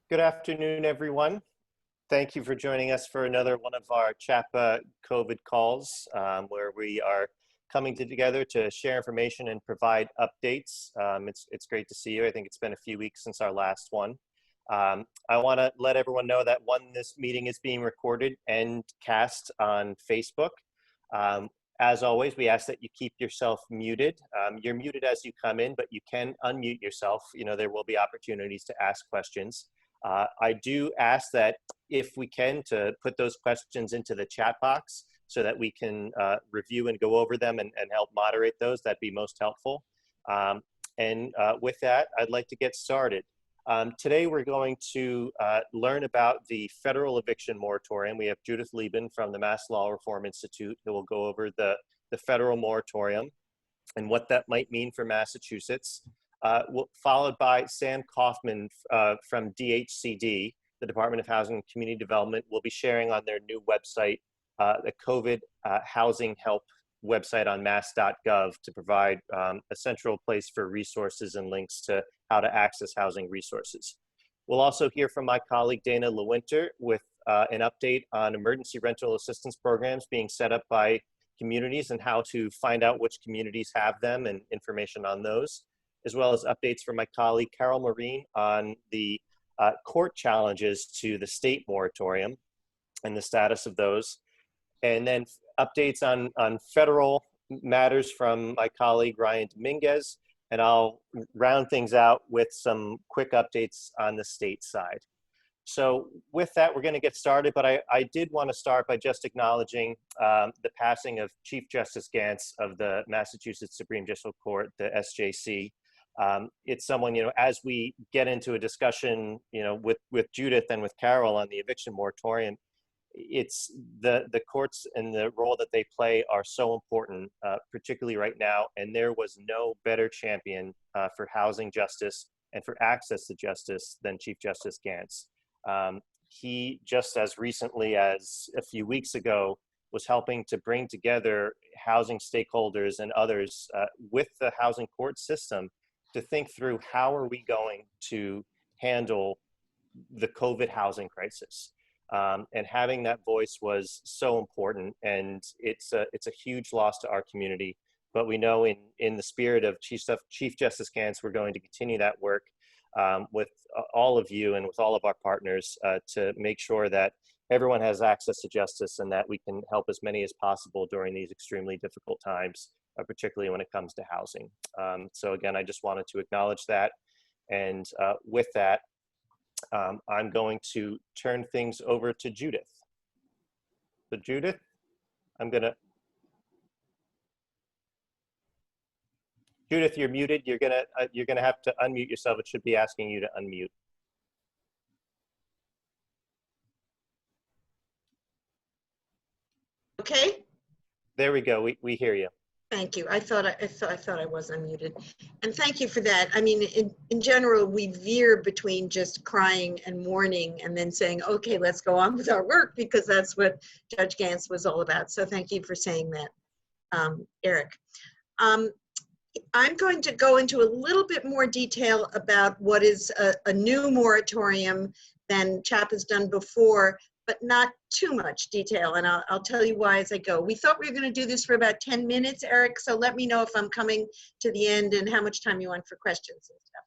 Good afternoon, everyone. Thank you for joining us for another one of our CHAPA COVID calls, where we are coming together to share information and provide updates. It's great to see you. I think it's been a few weeks since our last one. I want to let everyone know that this meeting is being recorded and cast on Facebook. As always, we ask that you keep yourself muted. You're muted as you come in, but you can unmute yourself. There will be opportunities to ask questions. I do ask that if we can to put those questions into the chat box so that we can review and go over them and help moderate those. That'd be most helpful. With that, I'd like to get started. Today we're going to learn about the federal eviction moratorium. We have Judith Lieben from the Mass Law Reform Institute who will go over the federal moratorium and what that might mean for Massachusetts. Followed by Sam Kaufman from DHCD, the Department of Housing and Community Development, will be sharing on their new website, the COVID Housing Help website on mass.gov to provide a central place for resources and links to how to access housing resources. We'll also hear from my colleague Dana Lewinter with an update on emergency rental assistance programs being set up by communities and how to find out which communities have them and information on those, as well as updates from my colleague Carol Marine on the court challenges to the state moratorium and the status of those. And then updates on federal matters from my colleague Ryan Dominguez, and I'll round things out with some quick updates on the state side. So with that, we're going to get started, but I did want to start by just acknowledging the passing of Chief Justice Gantz of the Massachusetts Supreme Judicial Court, the SJC. It's someone, as we get into a discussion, with Judith and with Carol on the eviction moratorium, it's the courts and the role that they play are so important, particularly right now. And there was no better champion for housing justice and for access to justice than Chief Justice Gantz. He, just as recently as a few weeks ago, was helping to bring together housing stakeholders and others with the housing court system to think through how are we going to handle the COVID housing crisis. And having that voice was so important, and it's a huge loss to our community. But we know in the spirit of Chief Justice Gantz, we're going to continue that work with all of you and with all of our partners to make sure that everyone has access to justice and that we can help as many as possible during these extremely difficult times, particularly when it comes to housing. So again, I just wanted to acknowledge that. And with that, I'm going to turn things over to Judith. So Judith, Judith, you're muted. You're gonna have to unmute yourself. It should be asking you to unmute. Okay. There we go. We hear you. Thank you. I thought I was unmuted, and thank you for that. I mean, in general, we veer between just crying and mourning, and then saying, "Okay, let's go on with our work," because that's what Judge Gantz was all about. So thank you for saying that, Eric. I'm going to go into a little bit more detail about what is a new moratorium than CHAPA has done before, but not too much detail, and I'll tell you why as I go. We thought we were going to do this for about 10 minutes, Eric, so let me know if I'm coming to the end and how much time you want for questions and stuff.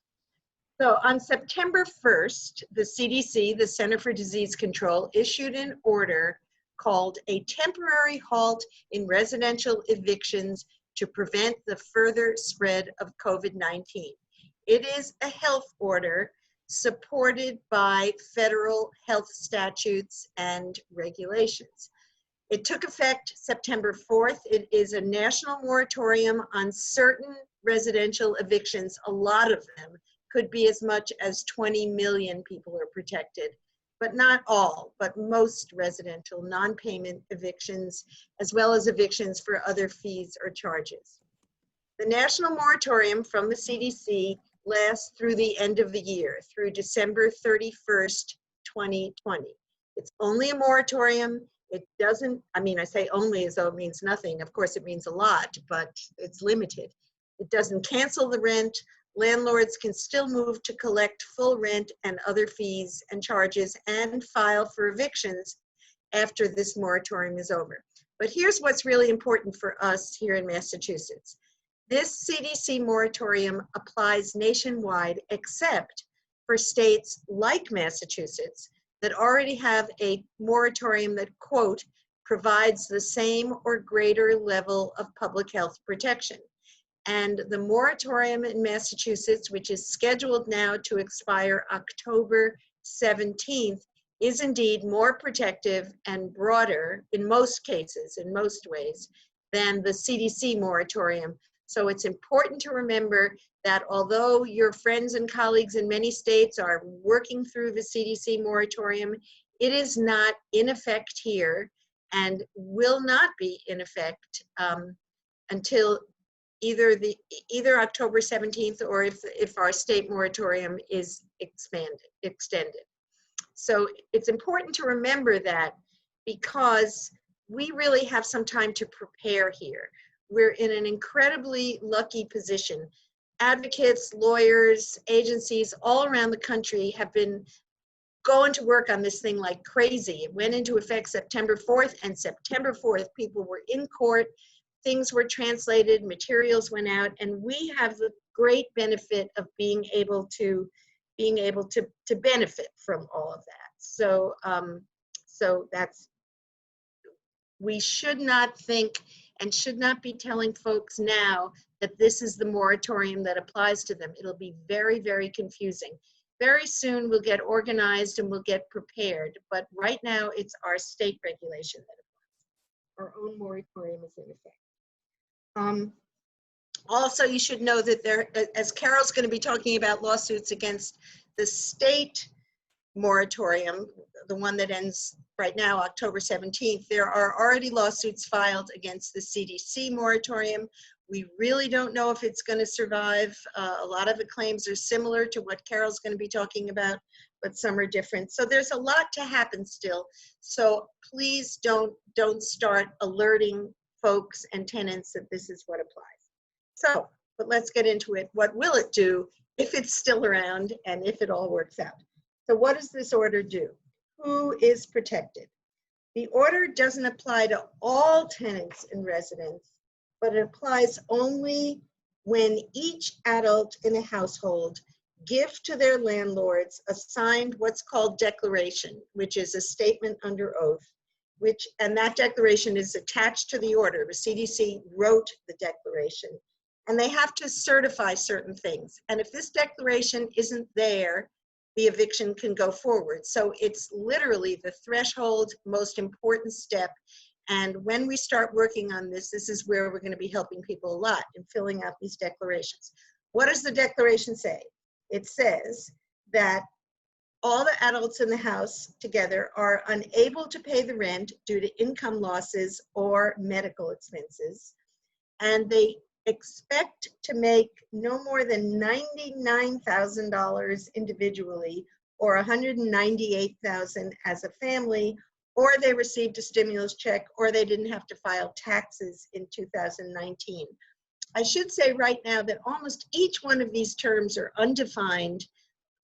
So on September 1st, the CDC, the Center for Disease Control, issued an order called a temporary halt in residential evictions to prevent the further spread of COVID-19. It is a health order supported by federal health statutes and regulations. It took effect September 4th. It is a national moratorium on certain residential evictions. A lot of them, could be as much as 20 million people are protected, but not all, but most residential non-payment evictions, as well as evictions for other fees or charges. The national moratorium from the CDC lasts through the end of the year, through December 31st, 2020. It's only a moratorium. It doesn't, I mean, I say only as though it means nothing. Of course, it means a lot, but it's limited. It doesn't cancel the rent landlords can still move to collect full rent and other fees and charges and file for evictions after this moratorium is over. But here's what's really important for us here in Massachusetts. This CDC moratorium applies nationwide except for states like Massachusetts that already have a moratorium that, quote, provides the same or greater level of public health protection. And the moratorium in Massachusetts, which is scheduled now to expire October 17th, is indeed more protective and broader in most cases, in most ways, than the CDC moratorium. So it's important to remember that although your friends and colleagues in many states are working through the CDC moratorium, it is not in effect here and will not be in effect until either October 17th or if our state moratorium is extended. So it's important to remember that because we really have some time to prepare here. We're in an incredibly lucky position. Advocates, lawyers, agencies all around the country have been going to work on this thing like crazy. It went into effect September 4th, and September 4th, people were in court, things were translated, materials went out, and we have the great benefit of being able to benefit from all of that. So, we should not think and should not be telling folks now that this is the moratorium that applies to them. It'll be very, very confusing. Very soon we'll get organized and we'll get prepared, but right now it's our state regulation that applies. Our own moratorium is in effect. Also, you should know that there, as Carol's going to be talking about lawsuits against the state moratorium, the one that ends right now, October 17th, there are already lawsuits filed against the CDC moratorium. We really don't know if it's going to survive. A lot of the claims are similar to what Carol's going to be talking about, but some are different. So there's a lot to happen still. So please don't start alerting folks and tenants that this is what applies. So, but let's get into it. What will it do if it's still around and if it all works out? So what does this order do? Who is protected? The order doesn't apply to all tenants and residents, but it applies only when each adult in a household give to their landlords a signed what's called declaration, which is a statement under oath, and that declaration is attached to the order. The CDC wrote the declaration, and they have to certify certain things. And if this declaration isn't there, the eviction can go forward. So it's literally the threshold, most important step. And when we start working on this, this is where we're going to be helping people a lot in filling out these declarations. What does the declaration say? It says that all the adults in the house together are unable to pay the rent due to income losses or medical expenses, and they expect to make no more than $99,000 individually or $198,000 as a family, or they received a stimulus check, or they didn't have to file taxes in 2019. I should say right now that almost each one of these terms are undefined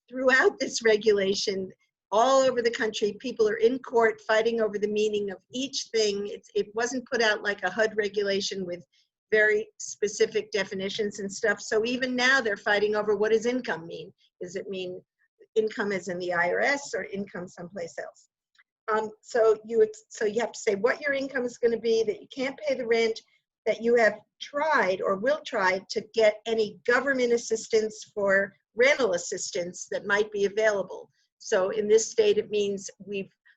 throughout this regulation. All over the country, people are in court fighting over the meaning of each thing. It wasn't put out like a HUD regulation with very specific definitions and stuff. So even now they're fighting over what does income mean? Does it mean income as in the IRS or income someplace else? So you have to say what your income is going to be, that you can't pay the rent, that you have tried or will try to get any government assistance for rental assistance that might be available. So in this state, it means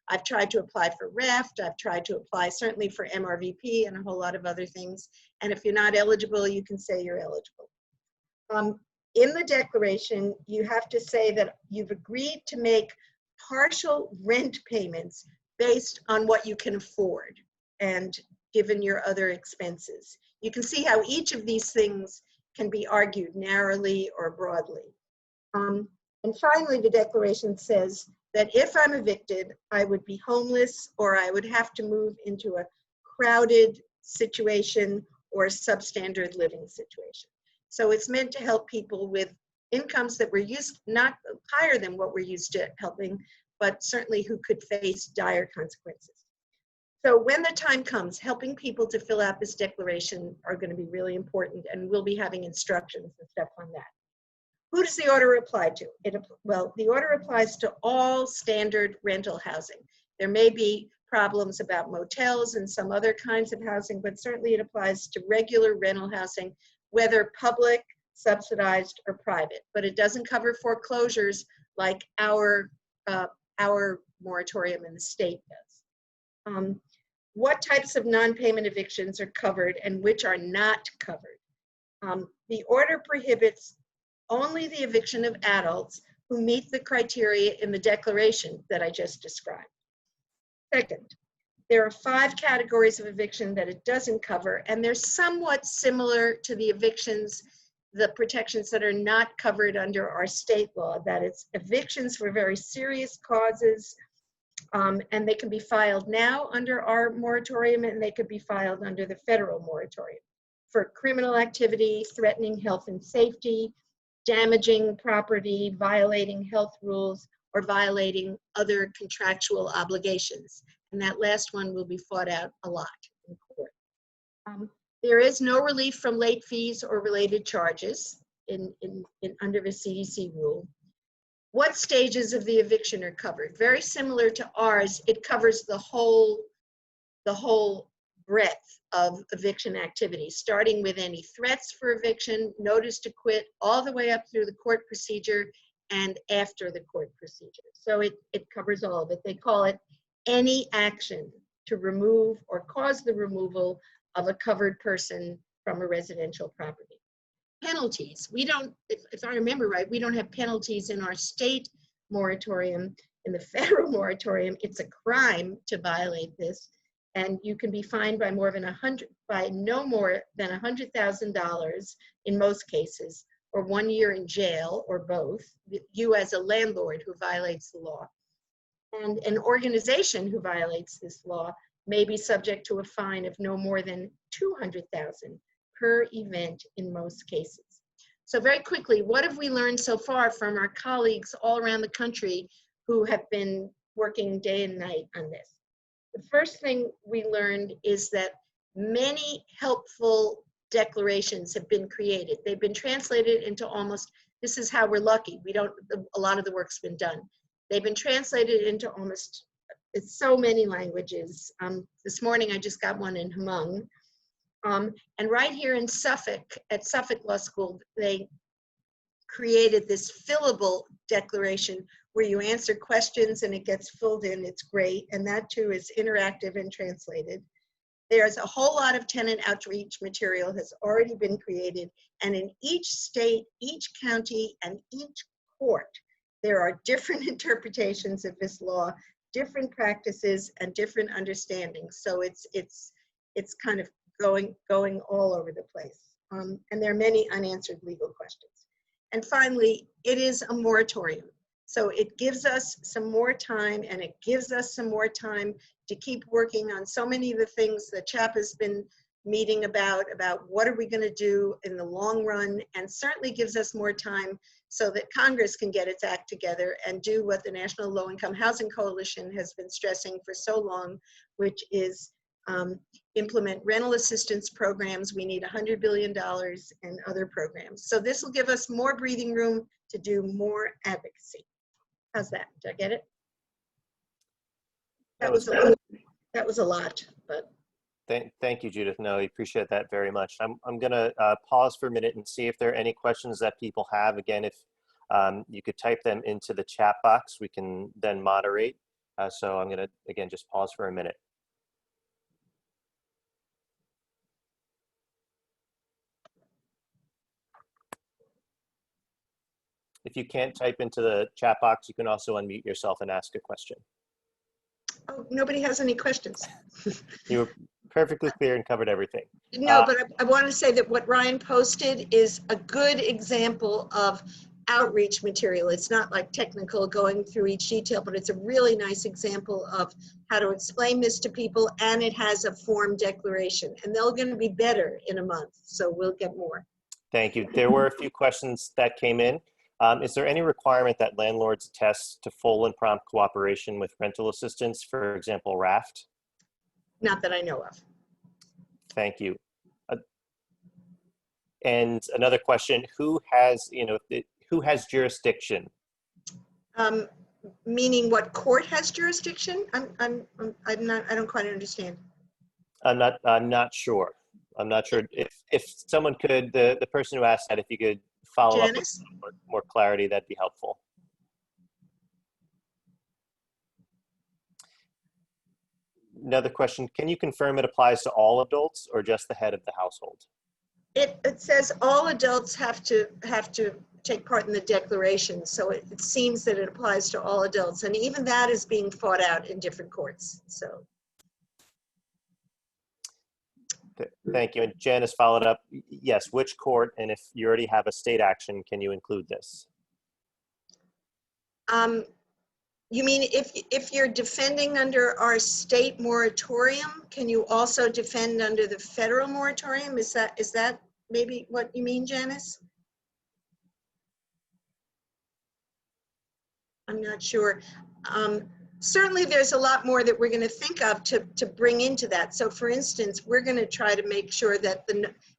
I've tried to apply for REFT, I've tried to apply certainly for MRVP and a whole lot of other things. And if you're not eligible, you can say you're eligible. In the declaration, you have to say that you've agreed to make partial rent payments based on what you can afford and given your other expenses. You can see how each of these things can be argued narrowly or broadly. And finally, the declaration says that if I'm evicted, I would be homeless or I would have to move into a crowded situation or a substandard living situation. So it's meant to help people with incomes that were not higher than what we're used to helping, but certainly who could face dire consequences. So when the time comes, helping people to fill out this declaration are going to be really important, and we'll be having instructions and stuff on that. Who does the order apply to? Well, the order applies to all standard rental housing. There may be problems about motels and some other kinds of housing, but certainly it applies to regular rental housing, whether public, subsidized, or private. But it doesn't cover foreclosures like our moratorium in the state does. What types of non-payment evictions are covered and which are not covered? The order prohibits only the eviction of adults who meet the criteria in the declaration that I just described. Second, there are 5 categories of eviction that it doesn't cover, and they're somewhat similar to the evictions, the protections that are not covered under our state law, that it's evictions for very serious causes, and they can be filed now under our moratorium, and they could be filed under the federal moratorium for criminal activity, threatening health and safety, damaging property, violating health rules, or violating other contractual obligations. And that last one will be fought out a lot in court. There is no relief from late fees or related charges under the CDC rule. What stages of the eviction are covered? Very similar to ours, it covers the whole breadth of eviction activity, starting with any threats for eviction, notice to quit, all the way up through the court procedure and after the court procedure. So it covers all of it. They call it any action to remove or cause the removal of a covered person from a residential property. Penalties. We don't, if I remember right, we don't have penalties in our state moratorium. In the federal moratorium, it's a crime to violate this, and you can be fined by no more than $100,000 in most cases, or 1 year in jail, or both, you as a landlord who violates the law. And an organization who violates this law may be subject to a fine of no more than $200,000 per event in most cases. So very quickly, what have we learned so far from our colleagues all around the country who have been working day and night on this? The first thing we learned is that many helpful declarations have been created. They've been translated into almost, this is how we're lucky. A lot of the work's been done. They've been translated into almost, it's so many languages. This morning I just got one in Hmong. And right here in Suffolk, at Suffolk Law School, they created this fillable declaration where you answer questions and it gets filled in. It's great. And that too is interactive and translated. There's a whole lot of tenant outreach material has already been created. And in each state, each county, and each court, there are different interpretations of this law, different practices, and different understandings. So it's kind of going all over the place. And there are many unanswered legal questions. And finally, it is a moratorium. So it gives us some more time, and it gives us some more time to keep working on so many of the things that CHAPA has been meeting about what are we going to do in the long run, and certainly gives us more time so that Congress can get its act together and do what the National Low-Income Housing Coalition has been stressing for so long, which is implement rental assistance programs. We need $100 billion and other programs. So this will give us more breathing room to do more advocacy. How's that? Did I get it? That was a lot, but. Thank you, Judith. No, I appreciate that very much. I'm going to pause for a minute and see if there are any questions that people have. Again, if you could type them into the chat box, we can then moderate. So I'm going to, again, just pause for a minute. If you can't type into the chat box, you can also unmute yourself and ask a question. Oh, nobody has any questions. You were perfectly clear and covered everything. No, but I want to say that what Ryan posted is a good example of outreach material. It's not like technical going through each detail, but it's a really nice example of how to explain this to people, and it has a form declaration, and they're going to be better in a month, so we'll get more. Thank you. There were a few questions that came in. Is there any requirement that landlords attest to full and prompt cooperation with rental assistance, for example, RAFT? Not that I know of. Thank you. And another question, who has jurisdiction? Meaning what court has jurisdiction? I don't quite understand. I'm not sure. I'm not sure if someone could, the person who asked that, if you could follow up with Janice? more clarity, that'd be helpful. Another question, can you confirm it applies to all adults or just the head of the household? It says all adults have to take part in the declaration, so it seems that it applies to all adults, and even that is being fought out in different courts. So. Thank you. And Janice followed up, yes, which court, and if you already have a state action, can you include this? You mean if you're defending under our state moratorium, can you also defend under the federal moratorium? Is that maybe what you mean, Janice? I'm not sure. Certainly there's a lot more that we're going to think of to bring into that. So for instance, we're going to try to make sure that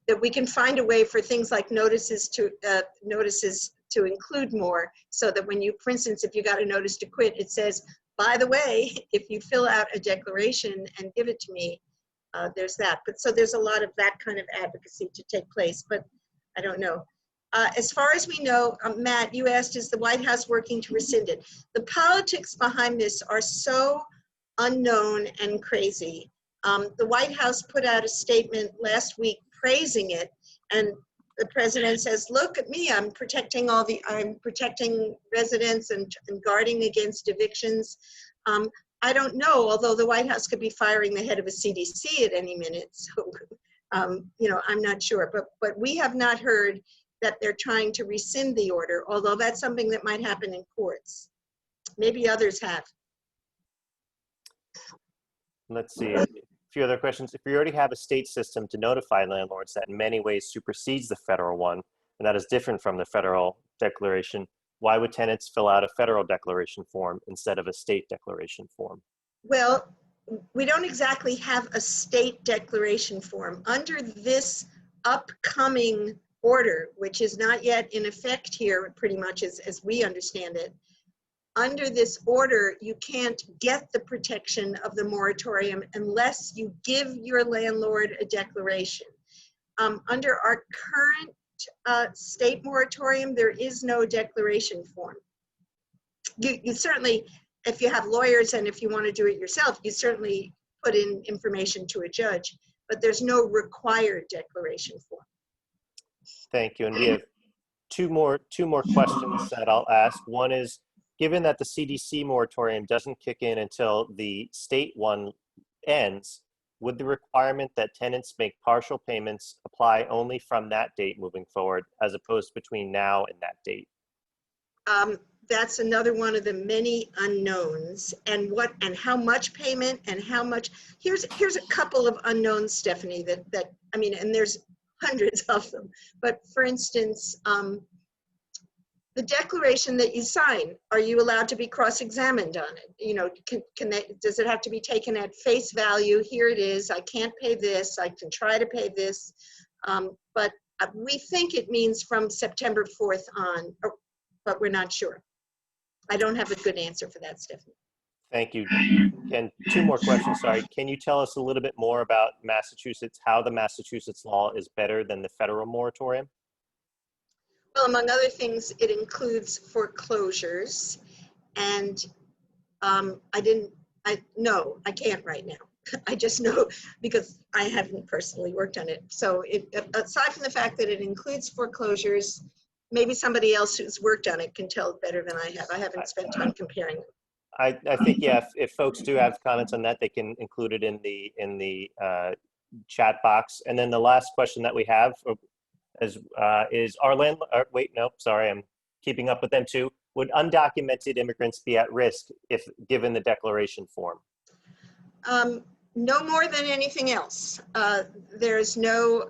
that we can find a way for things like notices to include more, so that when you, for instance, if you got a notice to quit, it says, by the way, if you fill out a declaration and give it to me, there's that. But so there's a lot of that kind of advocacy to take place, but I don't know. As far as we know, Matt, you asked, is the White House working to rescind it? The politics behind this are so unknown and crazy. The White House put out a statement last week praising it, and the president says, look at me, I'm protecting residents and guarding against evictions. I don't know, although the White House could be firing the head of a CDC at any minute. So, you know, I'm not sure, but we have not heard that they're trying to rescind the order, although that's something that might happen in courts. Maybe others have. Let's see, a few other questions. If you already have a state system to notify landlords that in many ways supersedes the federal one, and that is different from the federal declaration, why would tenants fill out a federal declaration form instead of a state declaration form? Well, we don't exactly have a state declaration form. Under this upcoming order, which is not yet in effect here pretty much as we understand it, under this order, you can't get the protection of the moratorium unless you give your landlord a declaration. Under our current state moratorium, there is no declaration form. You certainly, if you have lawyers and if you want to do it yourself, you certainly put in information to a judge, but there's no required declaration form. Thank you. And we have two more questions that I'll ask. One is, given that the CDC moratorium doesn't kick in until the state one ends, would the requirement that tenants make partial payments apply only from that date moving forward, as opposed to between now and that date? That's another one of the many unknowns, and how much payment and how much. Here's a couple of unknowns, Stephanie, that I mean, and there's hundreds of them. But for instance, the declaration that you sign, are you allowed to be cross-examined on it? You know, does it have to be taken at face value? Here it is, I can't pay this, I can try to pay this. But we think it means from September 4th on, but we're not sure. I don't have a good answer for that, Stephanie. Thank you. And two more questions, sorry. Can you tell us a little bit more about Massachusetts, how the Massachusetts law is better than the federal moratorium? Well, among other things, it includes foreclosures, and no, I can't right now. I just know because I haven't personally worked on it. So aside from the fact that it includes foreclosures, maybe somebody else who's worked on it can tell better than I have. I haven't spent time comparing them. I think, yeah, if folks do have comments on that, they can include it in the chat box. And then the last question that we have is our landlord, wait, no, sorry, I'm keeping up with them too. Would undocumented immigrants be at risk if given the declaration form? No more than anything else. There's no,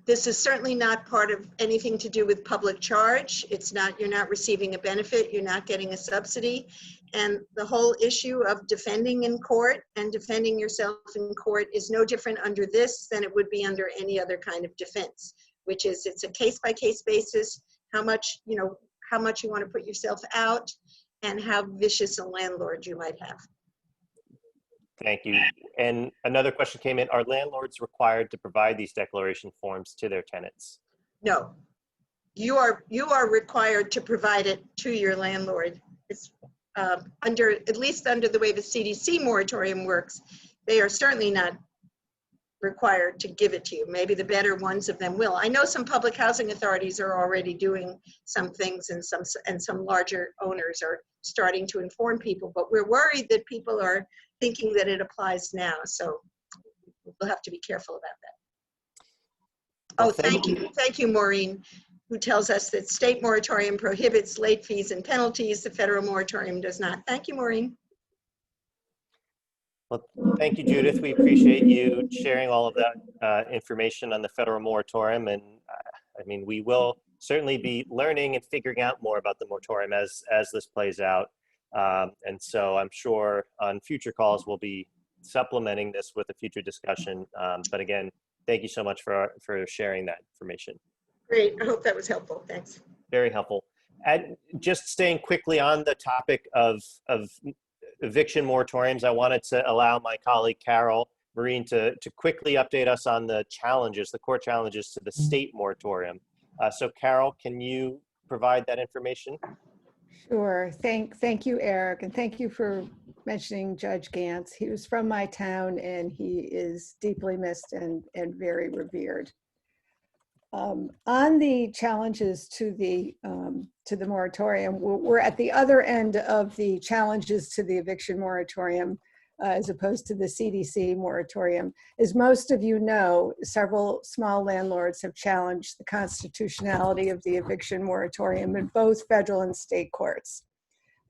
this is certainly not part of anything to do with public charge. It's not, you're not receiving a benefit, you're not getting a subsidy. And the whole issue of defending in court and defending yourself in court is no different under this than it would be under any other kind of defense, which is it's a case-by-case basis, how much you want to put yourself out and how vicious a landlord you might have. Thank you. And another question came in, are landlords required to provide these declaration forms to their tenants? No, you are required to provide it to your landlord. It's at least under the way the CDC moratorium works, they are certainly not required to give it to you. Maybe the better ones of them will. I know some public housing authorities are already doing some things, and some larger owners are starting to inform people, but we're worried that people are thinking that it applies now. So we'll have to be careful about that. Well, Oh, thank you. Thank you, Maureen, who tells us that state moratorium prohibits late fees and penalties. The federal moratorium does not. Thank you, Maureen. Well, thank you, Judith. We appreciate you sharing all of that information on the federal moratorium. And I mean, we will certainly be learning and figuring out more about the moratorium as this plays out. And so I'm sure on future calls, we'll be supplementing this with a future discussion. But again, thank you so much for sharing that information. Great. I hope that was helpful. Thanks. Very helpful. And just staying quickly on the topic of eviction moratoriums, I wanted to allow my colleague Carol Marine to quickly update us on the challenges, the court challenges to the state moratorium. So Carol, can you provide that information? Sure. Thank you, Eric, and thank you for mentioning Judge Gantz. He was from my town, and he is deeply missed and very revered. On the challenges to the moratorium, we're at the other end of the challenges to the eviction moratorium, as opposed to the CDC moratorium. As most of you know, several small landlords have challenged the constitutionality of the eviction moratorium in both federal and state courts.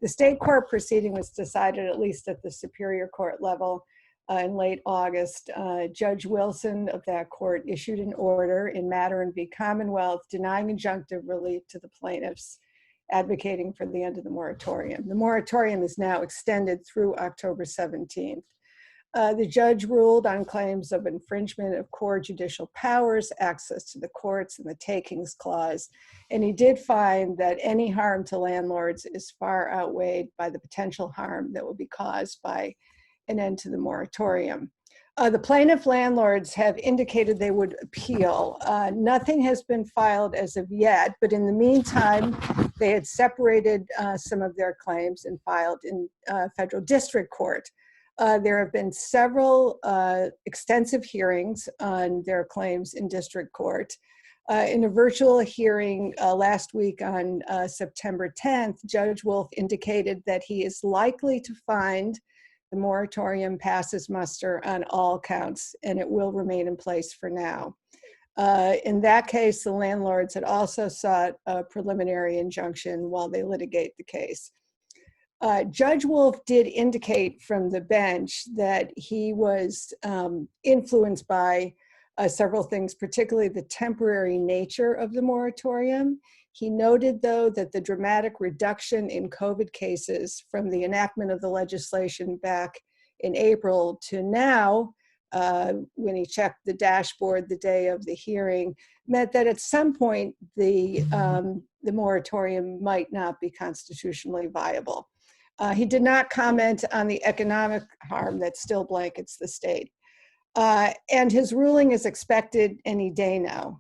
The state court proceeding was decided, at least at the Superior Court level, in late August. Judge Wilson of that court issued an order in Mattern v. Commonwealth denying injunctive relief to the plaintiffs, advocating for the end of the moratorium. The moratorium is now extended through October 17th. The judge ruled on claims of infringement of core judicial powers, access to the courts, and the takings clause. And he did find that any harm to landlords is far outweighed by the potential harm that will be caused by an end to the moratorium. The plaintiff landlords have indicated they would appeal. Nothing has been filed as of yet, but in the meantime, they had separated some of their claims and filed in federal district court. There have been several extensive hearings on their claims in district court. In a virtual hearing last week on September 10th, Judge Wolf indicated that he is likely to find the moratorium passes muster on all counts, and it will remain in place for now. In that case, the landlords had also sought a preliminary injunction while they litigate the case. Judge Wolf did indicate from the bench that he was influenced by several things, particularly the temporary nature of the moratorium. He noted, though, that the dramatic reduction in COVID cases from the enactment of the legislation back in April to now, when he checked the dashboard the day of the hearing, meant that at some point the moratorium might not be constitutionally viable. He did not comment on the economic harm that still blankets the state. And his ruling is expected any day now.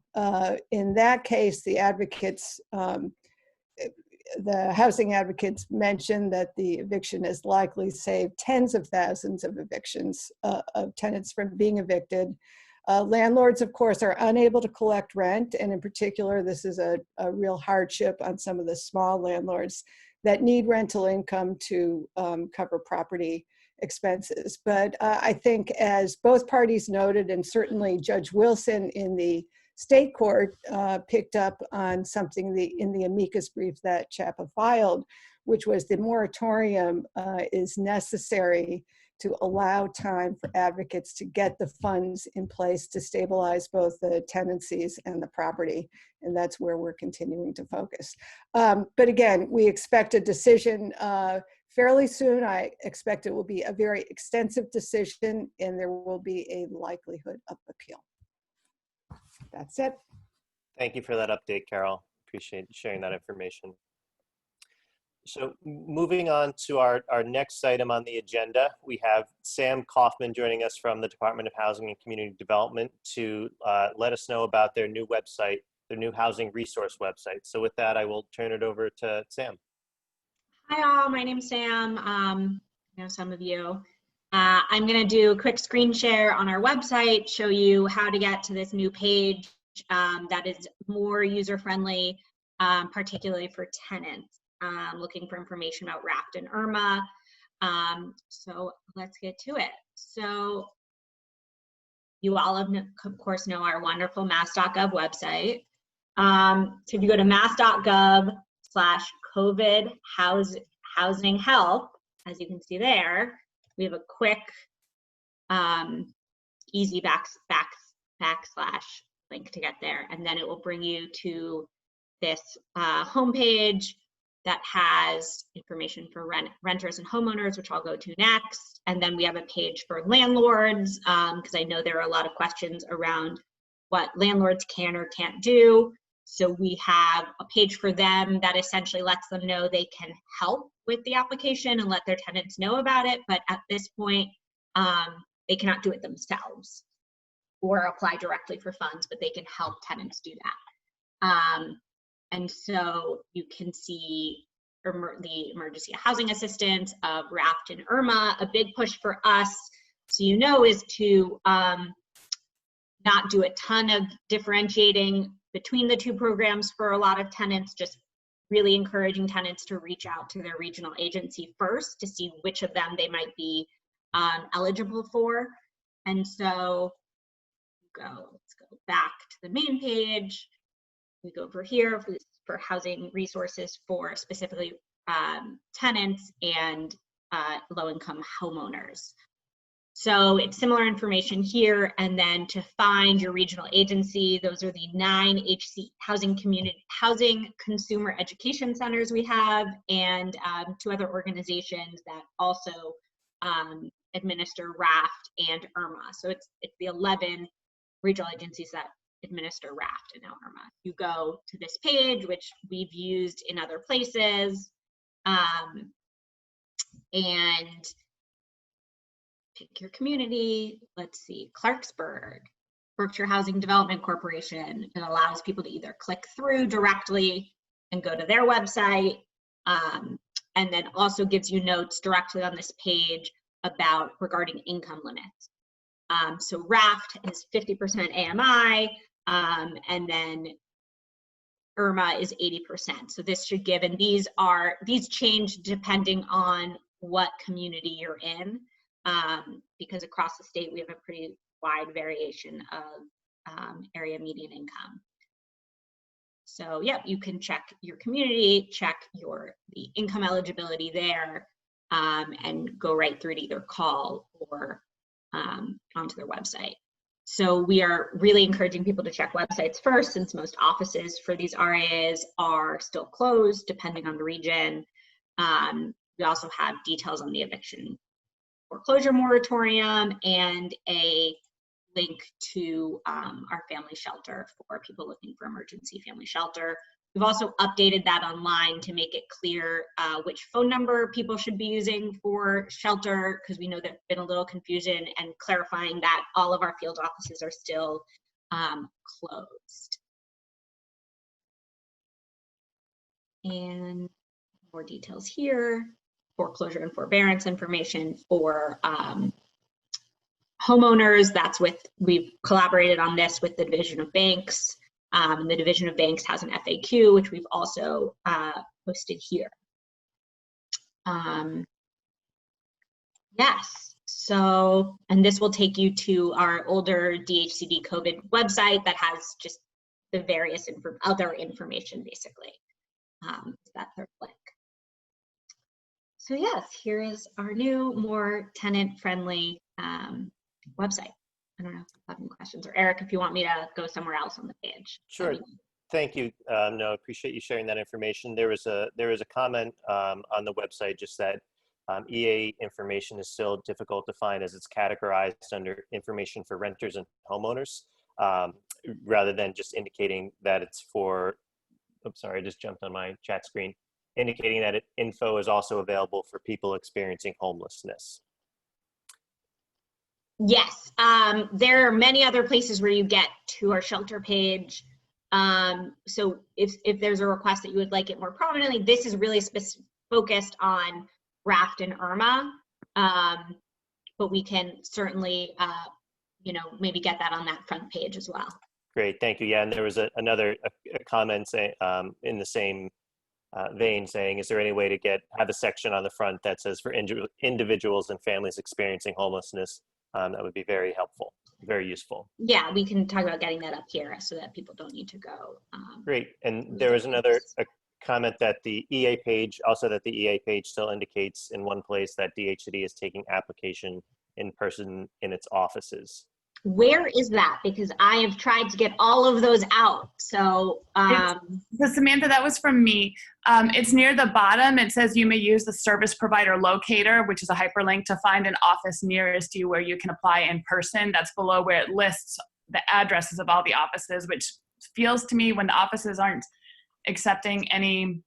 In that case, the advocates, the housing advocates mentioned that the eviction has likely saved tens of thousands of evictions of tenants from being evicted. Landlords, of course, are unable to collect rent, and in particular, this is a real hardship on some of the small landlords that need rental income to cover property expenses. But I think, as both parties noted, and certainly Judge Wilson in the state court picked up on something in the amicus brief that CHAPA filed, which was the moratorium is necessary to allow time for advocates to get the funds in place to stabilize both the tenancies and the property. And that's where we're continuing to focus. But again, we expect a decision fairly soon. I expect it will be a very extensive decision, and there will be a likelihood of appeal. That's it. Thank you for that update, Carol. Appreciate you sharing that information. So moving on to our next item on the agenda, we have Sam Kaufman joining us from the Department of Housing and Community Development to let us know about their new website, their new housing resource website. So with that, I will turn it over to Sam. Hi all, my name's Sam. I know some of you. I'm going to do a quick screen share on our website, show you how to get to this new page that is more user-friendly, particularly for tenants looking for information about RAFT and IRMA. So let's get to it. So you all of course know our wonderful mass.gov website. So if you go to mass.gov/COVID housing help, as you can see there, we have a quick, easy backslash link to get there, and then it will bring you to this homepage that has information for renters and homeowners, which I'll go to next. And then we have a page for landlords, because I know there are a lot of questions around what landlords can or can't do. So we have a page for them that essentially lets them know they can help with the application and let their tenants know about it. But at this point, they cannot do it themselves or apply directly for funds, but they can help tenants do that. And so you can see the emergency housing assistance of RAFT and IRMA. A big push for us, so you know, is to not do a ton of differentiating between the two programs for a lot of tenants, just really encouraging tenants to reach out to their regional agency first to see which of them they might be eligible for. And so let's go back to the main page. We go over here for housing resources for specifically tenants and low-income homeowners. So it's similar information here, and then to find your regional agency, those are the 9 housing consumer education centers we have, and 2 other organizations that also administer RAFT and IRMA. So it's the 11 regional agencies that administer RAFT and now IRMA. You go to this page, which we've used in other places, and pick your community. Let's see, Clarksburg, Berkshire Housing Development Corporation. It allows people to either click through directly and go to their website, and then also gives you notes directly on this page regarding income limits. So RAFT is 50% AMI, and then IRMA is 80%. So this should give, and these change depending on what community you're in, because across the state we have a pretty wide variation of area median income. So yeah, you can check your community, check the income eligibility there, and go right through to either call or onto their website. So we are really encouraging people to check websites first, since most offices for these RAs are still closed depending on the region. We also have details on the eviction foreclosure moratorium and a link to our family shelter for people looking for emergency family shelter. We've also updated that online to make it clear which phone number people should be using for shelter, because we know there's been a little confusion, and clarifying that all of our field offices are still closed. And more details here, foreclosure and forbearance information for homeowners. We've collaborated on this with the Division of Banks. The Division of Banks has an FAQ, which we've also posted here. Yes, so, and this will take you to our older DHCD COVID website that has just the various other information, basically. That third link. So yes, here is our new, more tenant-friendly website. I don't know if you have any questions, or Eric, if you want me to go somewhere else on the page. Sure. Thank you. No, I appreciate you sharing that information. There is a comment on the website just that EA information is still difficult to find as it's categorized under information for renters and homeowners, rather than just indicating that it's for, oops, sorry, I just jumped on my chat screen, indicating that info is also available for people experiencing homelessness. Yes, there are many other places where you get to our shelter page. So if there's a request that you would like it more prominently, this is really focused on Raft and Irma, but we can certainly, maybe get that on that front page as well. Great, thank you. Yeah, and there was another comment saying, in the same vein saying, is there any way to have a section on the front that says for individuals and families experiencing homelessness? That would be very helpful, very useful. Yeah, we can talk about getting that up here so that people don't need to go. Great, and there was another comment that the EA page still indicates in one place that DHCD is taking application in person in its offices. Where is that? Because I have tried to get all of those out. So, so Samantha, that was from me. It's near the bottom. It says you may use the service provider locator, which is a hyperlink to find an office nearest you where you can apply in person. That's below where it lists the addresses of all the offices, which feels to me when the offices aren't accepting any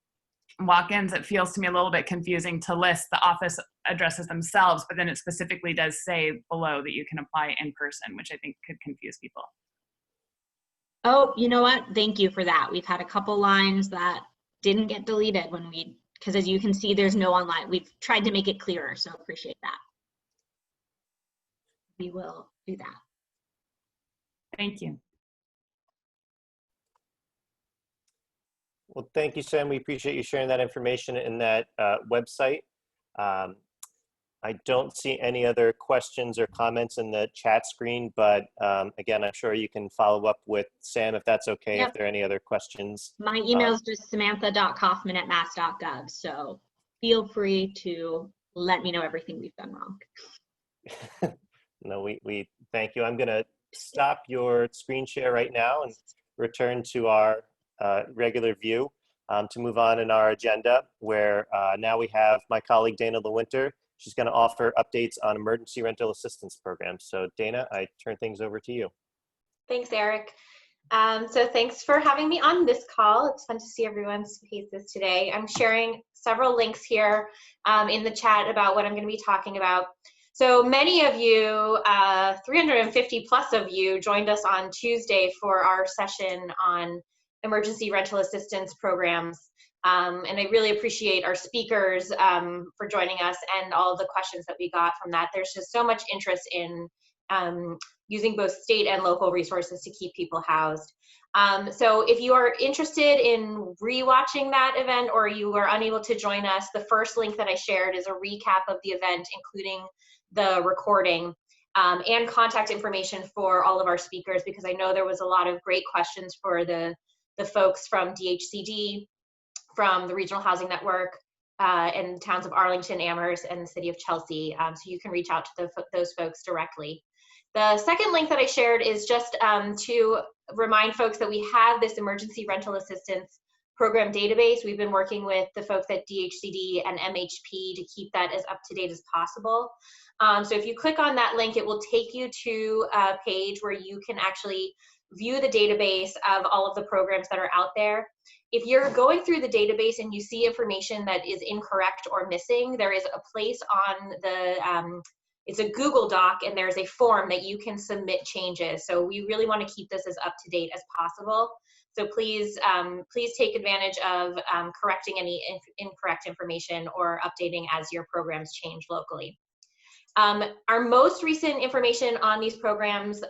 walk-ins, it feels to me a little bit confusing to list the office addresses themselves, but then it specifically does say below that you can apply in person, which I think could confuse people. Oh, you know what? Thank you for that. We've had a couple lines that didn't get deleted because as you can see, there's no online. We've tried to make it clearer, so appreciate that. We will do that. Thank you. Well, thank you, Sam. We appreciate you sharing that information in that website. I don't see any other questions or comments in the chat screen, but again, I'm sure you can follow up with Sam if that's okay, Yep. if there are any other questions. My email is just samantha.kaufman@mass.gov, so feel free to let me know everything we've done wrong. No, we thank you. I'm going to stop your screen share right now and return to our regular view to move on in our agenda, where now we have my colleague Dana LeWinter. She's going to offer updates on emergency rental assistance programs. So Dana, I turn things over to you. Thanks, Eric. So thanks for having me on this call. It's fun to see everyone's faces today. I'm sharing several links here in the chat about what I'm going to be talking about. So many of you, 350 plus of you, joined us on Tuesday for our session on emergency rental assistance programs. And I really appreciate our speakers for joining us and all of the questions that we got from that. There's just so much interest in using both state and local resources to keep people housed. So if you are interested in rewatching that event or you were unable to join us, the first link that I shared is a recap of the event, including the recording and contact information for all of our speakers, because I know there was a lot of great questions for the folks from DHCD, from the Regional Housing Network, and towns of Arlington, Amherst, and the city of Chelsea. So you can reach out to those folks directly. The second link that I shared is just to remind folks that we have this emergency rental assistance program database. We've been working with the folks at DHCD and MHP to keep that as up to date as possible. So if you click on that link, it will take you to a page where you can actually view the database of all of the programs that are out there. If you're going through the database and you see information that is incorrect or missing, there is a place on the, it's a Google Doc, and there's a form that you can submit changes. So we really want to keep this as up to date as possible. So please, please take advantage of correcting any incorrect information or updating as your programs change locally. Our most recent information on these programs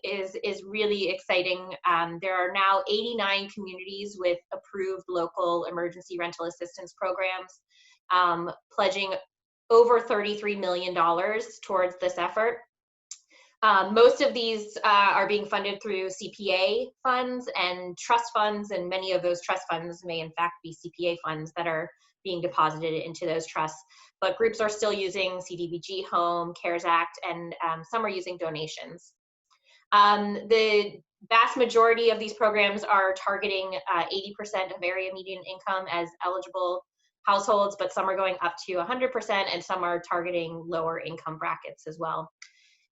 is really exciting. There are now 89 communities with approved local emergency rental assistance programs, pledging over $33 million towards this effort. Most of these are being funded through CPA funds and trust funds, and many of those trust funds may in fact be CPA funds that are being deposited into those trusts. But groups are still using CDBG, Home, CARES Act, and some are using donations. The vast majority of these programs are targeting 80% of area median income as eligible households, but some are going up to 100% and some are targeting lower income brackets as well.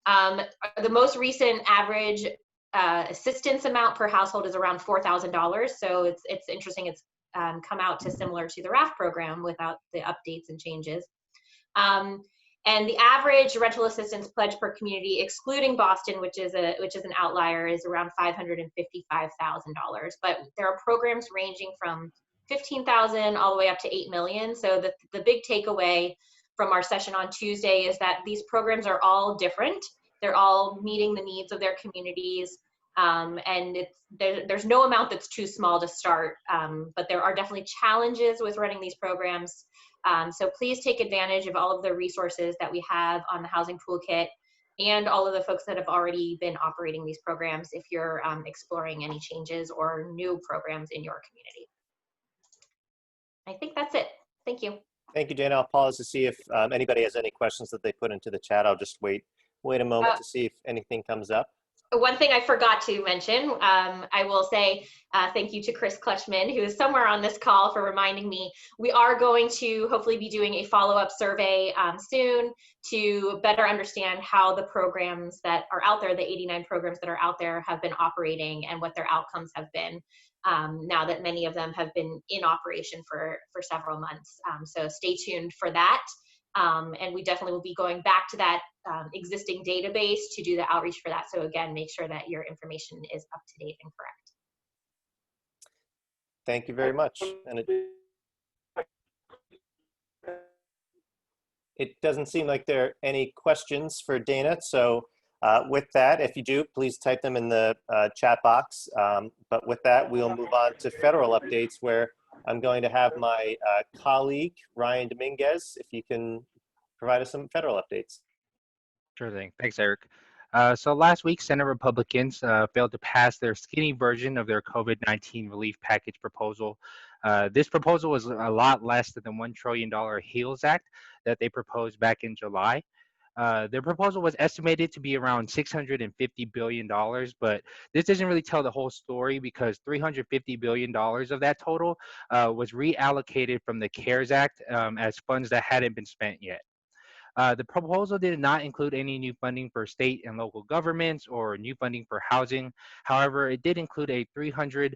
The most recent average assistance amount per household is around $4,000. So it's interesting. It's come out to similar to the RAF program without the updates and changes. And the average rental assistance pledge per community, excluding Boston, which is an outlier, is around $555,000. But there are programs ranging from $15,000 all the way up to $8 million. So the big takeaway from our session on Tuesday is that these programs are all different. They're all meeting the needs of their communities. And there's no amount that's too small to start, but there are definitely challenges with running these programs. So please take advantage of all of the resources that we have on the Housing Toolkit and all of the folks that have already been operating these programs if you're exploring any changes or new programs in your community. I think that's it. Thank you. Thank you, Dana. I'll pause to see if anybody has any questions that they put into the chat. I'll just wait a moment to see if anything comes up. One thing I forgot to mention, I will say thank you to Chris Clutchman, who is somewhere on this call, for reminding me. We are going to hopefully be doing a follow-up survey soon to better understand how the programs that are out there, the 89 programs that are out there, have been operating and what their outcomes have been now that many of them have been in operation for several months. So stay tuned for that. And we definitely will be going back to that existing database to do the outreach for that. So again, make sure that your information is up to date and correct. Thank you very much. And it doesn't seem like there are any questions for Dana. So with that, if you do, please type them in the chat box. But with that, we'll move on to federal updates, where I'm going to have my colleague, Ryan Dominguez, if you can provide us some federal updates. Sure thing. Thanks, Eric. So last week, Senate Republicans failed to pass their skinny version of their COVID-19 relief package proposal. This proposal was a lot less than the $1 trillion HEALS Act that they proposed back in July. Their proposal was estimated to be around $650 billion, but this doesn't really tell the whole story, because $350 billion of that total was reallocated from the CARES Act as funds that hadn't been spent yet. The proposal did not include any new funding for state and local governments or new funding for housing. However, it did include a $300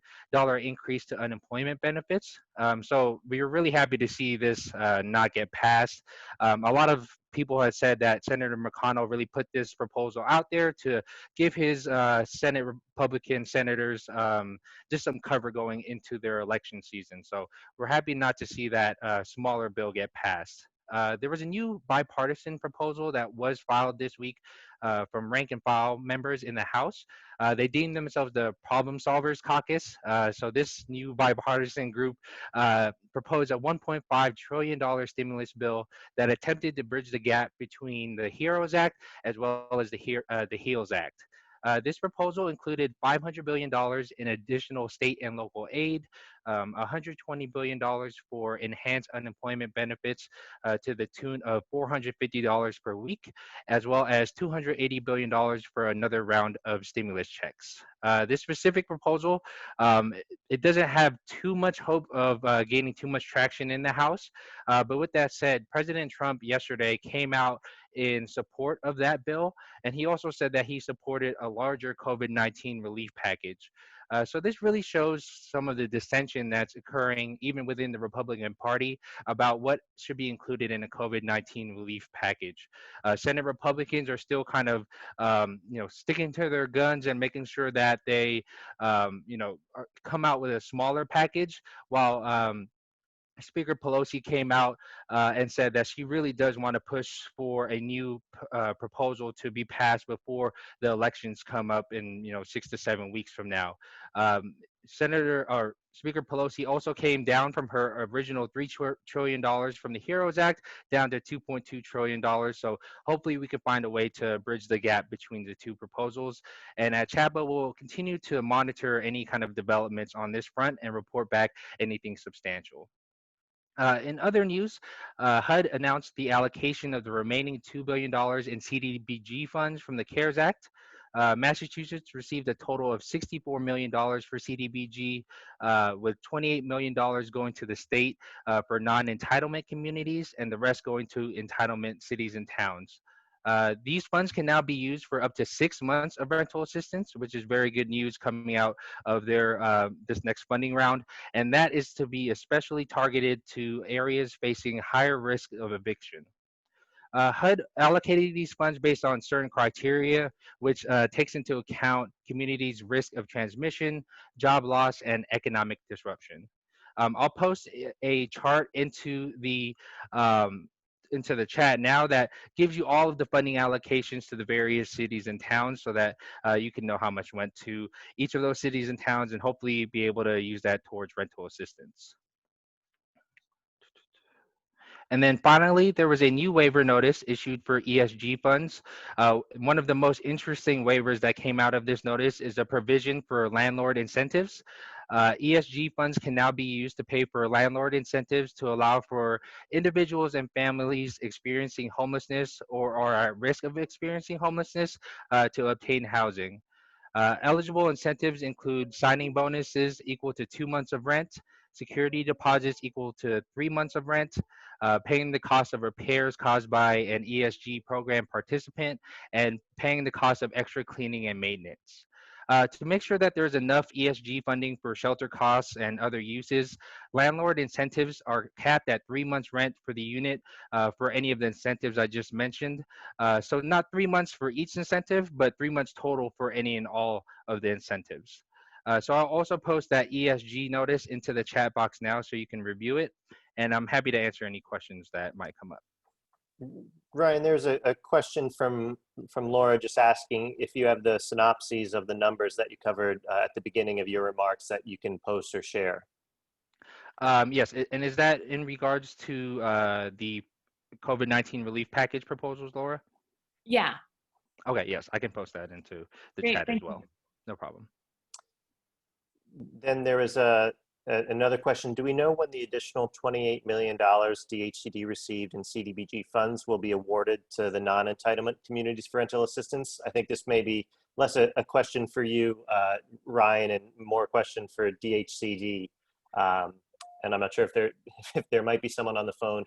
increase to unemployment benefits. So we were really happy to see this not get passed. A lot of people had said that Senator McConnell really put this proposal out there to give his Senate Republican senators just some cover going into their election season. So we're happy not to see that smaller bill get passed. There was a new bipartisan proposal that was filed this week from rank and file members in the House. They deemed themselves the Problem Solvers Caucus. So this new bipartisan group proposed a $1.5 trillion stimulus bill that attempted to bridge the gap between the HEROES Act as well as the HEALS Act. This proposal included $500 billion in additional state and local aid, $120 billion for enhanced unemployment benefits to the tune of $450 per week, as well as $280 billion for another round of stimulus checks. This specific proposal, it doesn't have too much hope of gaining too much traction in the House. But with that said, President Trump yesterday came out in support of that bill, and he also said that he supported a larger COVID-19 relief package. So this really shows some of the dissension that's occurring even within the Republican Party about what should be included in a COVID-19 relief package. Senate Republicans are still kind of, sticking to their guns and making sure that they, come out with a smaller package, while Speaker Pelosi came out and said that she really does want to push for a new proposal to be passed before the elections come up in 6 to 7 weeks from now. Speaker Pelosi also came down from her original $3 trillion from the HEROES Act down to $2.2 trillion. So hopefully we can find a way to bridge the gap between the two proposals. And at CHAPA, we'll continue to monitor any kind of developments on this front and report back anything substantial. In other news, HUD announced the allocation of the remaining $2 billion in CDBG funds from the CARES Act. Massachusetts received a total of $64 million for CDBG, with $28 million going to the state for non-entitlement communities, and the rest going to entitlement cities and towns. These funds can now be used for up to 6 months of rental assistance, which is very good news coming out of their this next funding round. And that is to be especially targeted to areas facing higher risk of eviction. HUD allocated these funds based on certain criteria, which takes into account communities' risk of transmission, job loss, and economic disruption. I'll post a chart into the chat now that gives you all of the funding allocations to the various cities and towns, so that you can know how much went to each of those cities and towns, and hopefully be able to use that towards rental assistance. And then finally, there was a new waiver notice issued for ESG funds. One of the most interesting waivers that came out of this notice is a provision for landlord incentives. ESG funds can now be used to pay for landlord incentives to allow for individuals and families experiencing homelessness or are at risk of experiencing homelessness to obtain housing. Eligible incentives include signing bonuses equal to 2 months of rent, security deposits equal to 3 months of rent, paying the cost of repairs caused by an ESG program participant, and paying the cost of extra cleaning and maintenance. To make sure that there's enough ESG funding for shelter costs and other uses, landlord incentives are capped at 3 months rent for the unit for any of the incentives I just mentioned. So not 3 months for each incentive, but 3 months total for any and all of the incentives. So I'll also post that ESG notice into the chat box now so you can review it. And I'm happy to answer any questions that might come up. Ryan, there's a question from Laura just asking if you have the synopses of the numbers that you covered at the beginning of your remarks that you can post or share. Yes, and is that in regards to the COVID-19 relief package proposals, Laura? Yeah. Okay, yes, I can post that into the Great, chat as thank well. you. No problem. Then there is another question. Do we know when the additional $28 million DHCD received in CDBG funds will be awarded to the non-entitlement communities for rental assistance? I think this may be less a question for you, Ryan, and more a question for DHCD. And I'm not sure if there might be someone on the phone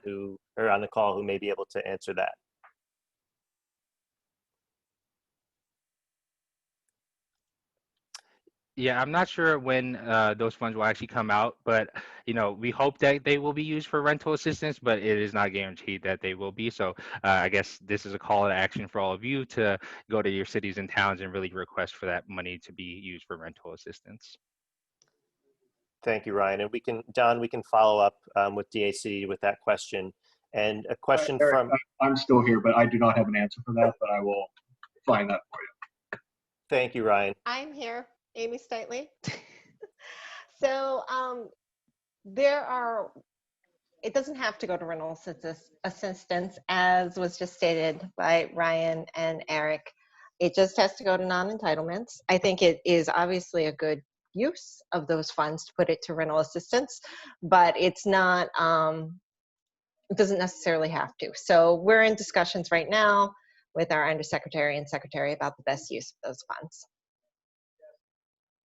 or on the call who may be able to answer that. Yeah, I'm not sure when those funds will actually come out, but we hope that they will be used for rental assistance, but it is not guaranteed that they will be. So I guess this is a call to action for all of you to go to your cities and towns and really request for that money to be used for rental assistance. Thank you, Ryan. And Don, we can follow up with DHCD with that question. And a question Eric, from... I'm still here, but I do not have an answer for that, but I will find that for you. Thank you, Ryan. I'm here, Amy Stitley. So it doesn't have to go to rental assistance, as was just stated by Ryan and Eric. It just has to go to non-entitlements. I think it is obviously a good use of those funds to put it to rental assistance, but it's not, it doesn't necessarily have to. So we're in discussions right now with our undersecretary and secretary about the best use of those funds.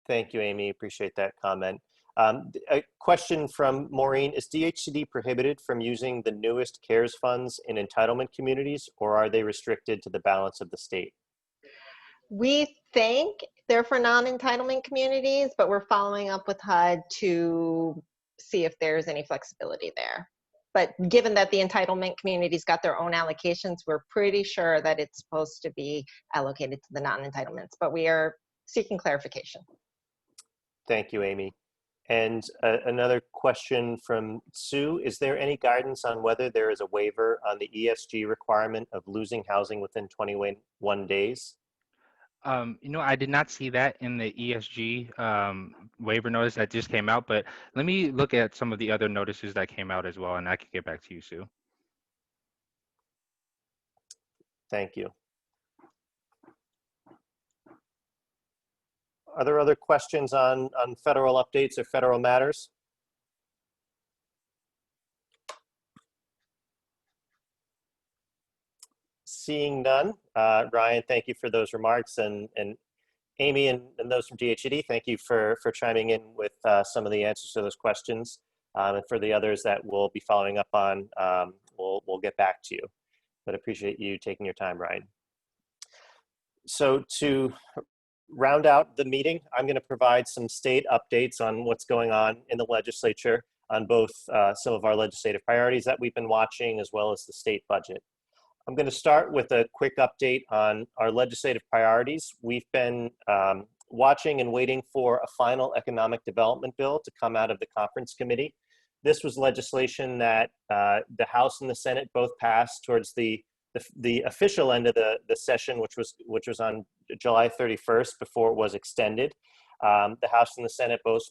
Thank you, Amy. Appreciate that comment. A question from Maureen. Is DHCD prohibited from using the newest CARES funds in entitlement communities, or are they restricted to the balance of the state? We think they're for non-entitlement communities, but we're following up with HUD to see if there's any flexibility there. But given that the entitlement communities got their own allocations, we're pretty sure that it's supposed to be allocated to the non-entitlements, but we are seeking clarification. Thank you, Amy. And another question from Sue. Is there any guidance on whether there is a waiver on the ESG requirement of losing housing within 21 days? I did not see that in the ESG waiver notice that just came out, but let me look at some of the other notices that came out as well, and I can get back to you, Sue. Thank you. Are there other questions on federal updates or federal matters? Seeing none, Ryan, thank you for those remarks, and Amy and those from DHED, thank you for chiming in with some of the answers to those questions. And for the others that we'll be following up on, we'll get back to you. But appreciate you taking your time, Ryan. So to round out the meeting, I'm going to provide some state updates on what's going on in the legislature on both some of our legislative priorities that we've been watching, as well as the state budget. I'm going to start with a quick update on our legislative priorities. We've been watching and waiting for a final economic development bill to come out of the conference committee. This was legislation that the House and the Senate both passed towards the official end of the session, which was on July 31st before it was extended. The House and the Senate both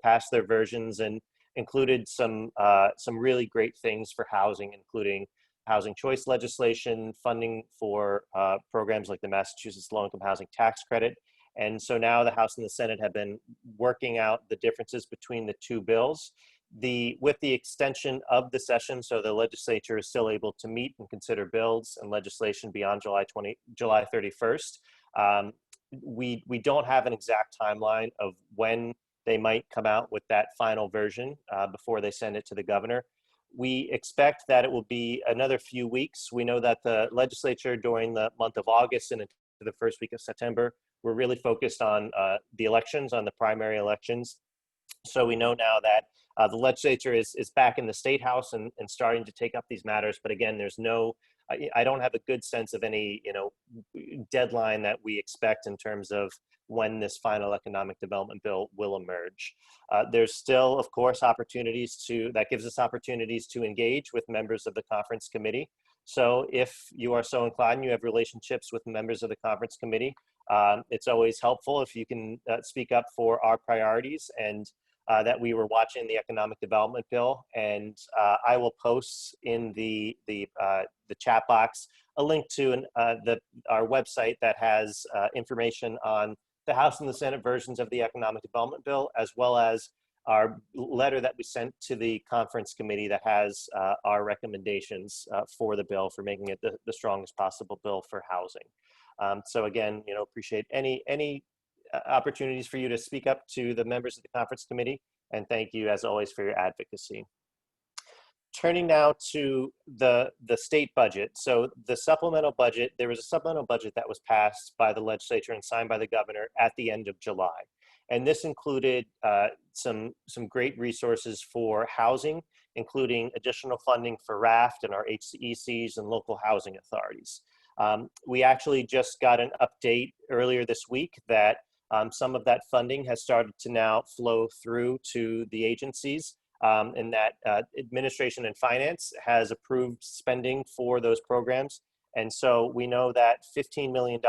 passed their versions and included some really great things for housing, including housing choice legislation, funding for programs like the Massachusetts Low-Income Housing Tax Credit. And so now the House and the Senate have been working out the differences between the two bills. With the extension of the session, so the legislature is still able to meet and consider bills and legislation beyond July 31st. We don't have an exact timeline of when they might come out with that final version before they send it to the governor. We expect that it will be another few weeks. We know that the legislature during the month of August and into the first week of September, we're really focused on the elections, on the primary elections. So we know now that the legislature is back in the State House and starting to take up these matters. But again, I don't have a good sense of any deadline that we expect in terms of when this final economic development bill will emerge. There's still, of course, that gives us opportunities to engage with members of the conference committee. So if you are so inclined, and you have relationships with members of the conference committee, it's always helpful if you can speak up for our priorities and that we were watching the economic development bill. And I will post in the chat box a link to our website that has information on the House and the Senate versions of the economic development bill, as well as our letter that we sent to the conference committee that has our recommendations for the bill, for making it the strongest possible bill for housing. So again, appreciate any opportunities for you to speak up to the members of the conference committee, and thank you as always for your advocacy. Turning now to the state budget. So the supplemental budget, there was a supplemental budget that was passed by the legislature and signed by the governor at the end of July. And this included some great resources for housing, including additional funding for RAFT and our HCECs and local housing authorities. We actually just got an update earlier this week that some of that funding has started to now flow through to the agencies, and that administration and finance has approved spending for those programs. And so we know that $15 million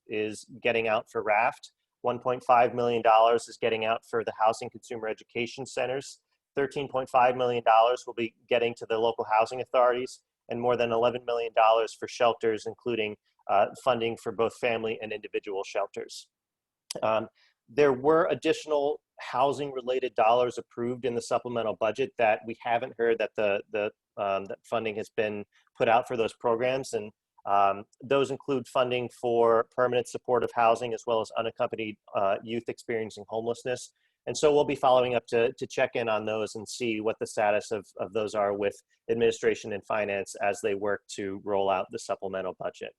is getting out for RAFT, $1.5 million is getting out for the housing consumer education centers, $13.5 million will be getting to the local housing authorities, and more than $11 million for shelters, including funding for both family and individual shelters. There were additional housing-related dollars approved in the supplemental budget that we haven't heard that that funding has been put out for those programs, and those include funding for permanent supportive housing as well as unaccompanied youth experiencing homelessness. And so we'll be following up to check in on those and see what the status of those are with administration and finance as they work to roll out the supplemental budget.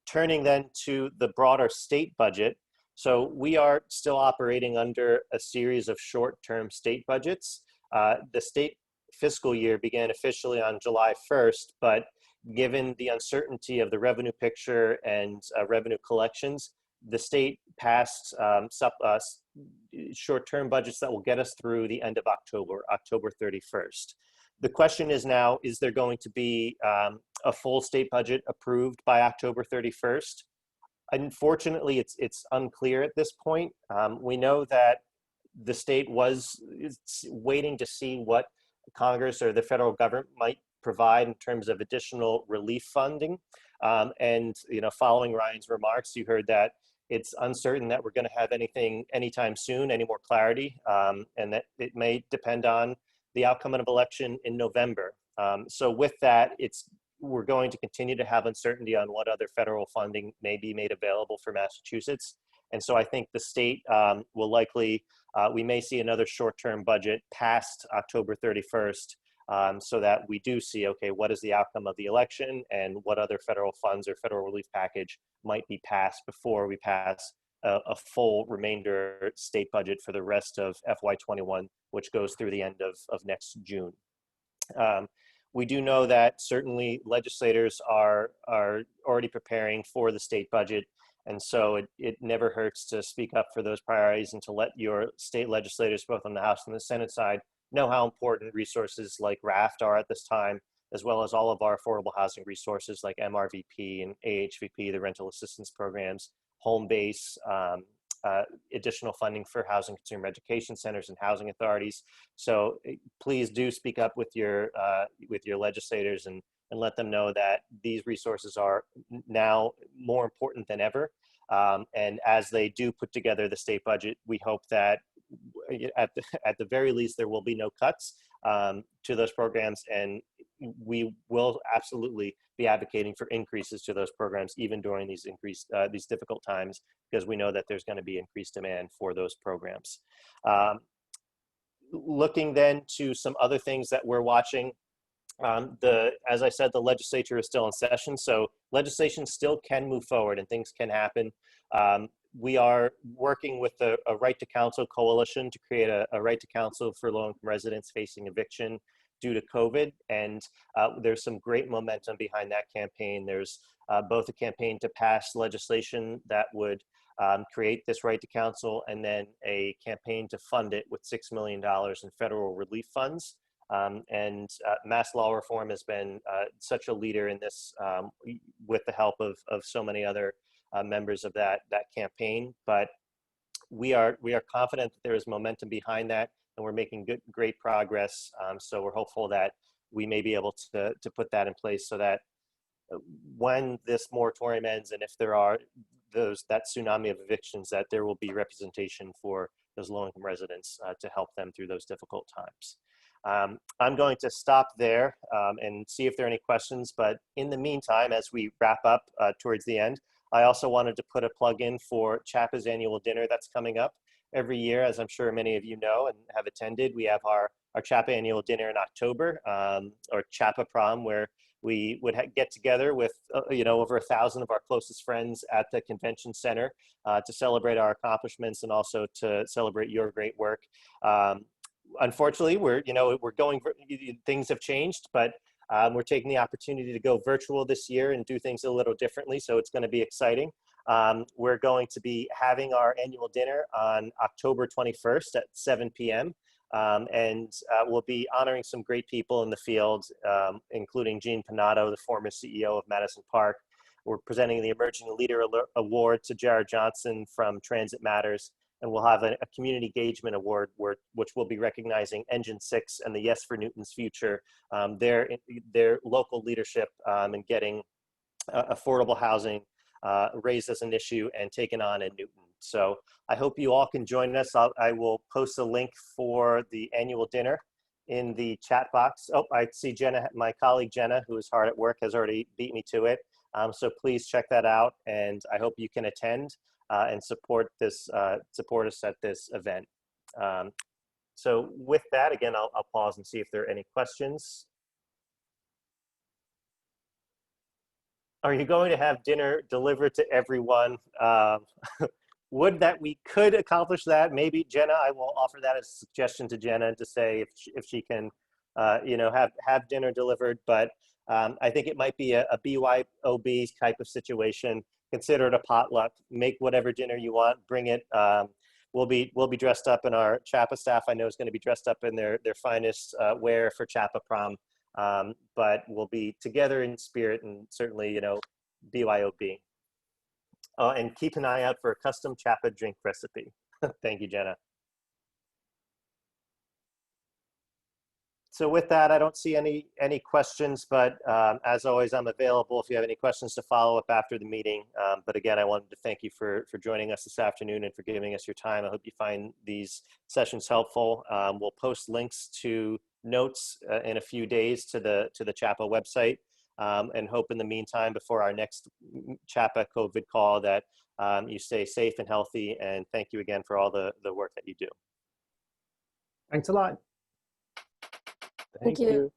Turning then to the broader state budget. So we are still operating under a series of short-term state budgets. The state fiscal year began officially on July 1st, but given the uncertainty of the revenue picture and revenue collections, the state passed short-term budgets that will get us through the end of October 31st. The question is now, is there going to be a full state budget approved by October 31st? Unfortunately, it's unclear at this point. We know that the state was waiting to see what Congress or the federal government might provide in terms of additional relief funding. And following Ryan's remarks, you heard that it's uncertain that we're going to have anything anytime soon, any more clarity, and that it may depend on the outcome of an election in November. So with that, it's we're going to continue to have uncertainty on what other federal funding may be made available for Massachusetts. And so I think the state will likely, we may see another short-term budget past October 31st, so that we do see, okay, what is the outcome of the election and what other federal funds or federal relief package might be passed before we pass a full remainder state budget for the rest of FY21, which goes through the end of next June. We do know that certainly legislators are already preparing for the state budget. And so it never hurts to speak up for those priorities and to let your state legislators, both on the House and the Senate side, know how important resources like RAFT are at this time, as well as all of our affordable housing resources like MRVP and AHVP, the rental assistance programs, home base, additional funding for housing consumer education centers and housing authorities. So please do speak up with your legislators and let them know that these resources are now more important than ever. And as they do put together the state budget, we hope that at the very least, there will be no cuts to those programs, and we will absolutely be advocating for increases to those programs even during these difficult times, because we know that there's going to be increased demand for those programs. Looking then to some other things that we're watching, as I said, the legislature is still in session, so legislation still can move forward and things can happen. We are working with a Right to Counsel coalition to create a right to counsel for low-income residents facing eviction due to COVID. And there's some great momentum behind that campaign. There's both a campaign to pass legislation that would create this right to counsel, and then a campaign to fund it with $6 million in federal relief funds. Mass law reform has been such a leader in this with the help of so many other members of that campaign. But we are confident that there is momentum behind that, and we're making great progress. So we're hopeful that we may be able to put that in place so that when this moratorium ends, and if there are that tsunami of evictions, that there will be representation for those low-income residents to help them through those difficult times. I'm going to stop there and see if there are any questions, but in the meantime, as we wrap up towards the end, I also wanted to put a plug in for CHAPA's annual dinner that's coming up every year. As I'm sure many of you know and have attended, we have our CHAPA annual dinner in October, or CHAPA prom, where we would get together with over 1,000 of our closest friends at the convention center to celebrate our accomplishments and also to celebrate your great work. Unfortunately, things have changed, but we're taking the opportunity to go virtual this year and do things a little differently, so it's going to be exciting. We're going to be having our annual dinner on October 21st at 7 p.m. And we'll be honoring some great people in the field, including Gene Pinato, the former CEO of Madison Park. We're presenting the Emerging Leader Award to Jared Johnson from Transit Matters. And we'll have a community engagement award which will be recognizing Engine 6 and the Yes for Newton's Future, their local leadership in getting affordable housing raised as an issue and taken on in Newton. So I hope you all can join us. I will post a link for the annual dinner in the chat box. Oh, I see Jenna, my colleague Jenna, who is hard at work, has already beat me to it. So please check that out, and I hope you can attend and support us at this event. So with that, again, I'll pause and see if there are any questions. Are you going to have dinner delivered to everyone? Would that we could accomplish that? Maybe Jenna, I will offer that as a suggestion to Jenna to say if she can, have dinner delivered. But I think it might be a BYOB type of situation. Consider it a potluck. Make whatever dinner you want. Bring it. We'll be dressed up, in our CHAPA staff I know is going to be dressed up in their finest wear for CHAPA prom. But we'll be together in spirit, and certainly, BYOB. And keep an eye out for a custom CHAPA drink recipe. Thank you, Jenna. So with that, I don't see any questions, but as always, I'm available if you have any questions to follow up after the meeting. But again, I wanted to thank you for joining us this afternoon and for giving us your time. I hope you find these sessions helpful. We'll post links to notes in a few days to the CHAPA website. and hope in the meantime, before our next CHAPA COVID call, that you stay safe and healthy. And thank you again for all the work that you do. Thanks a lot. Thank you.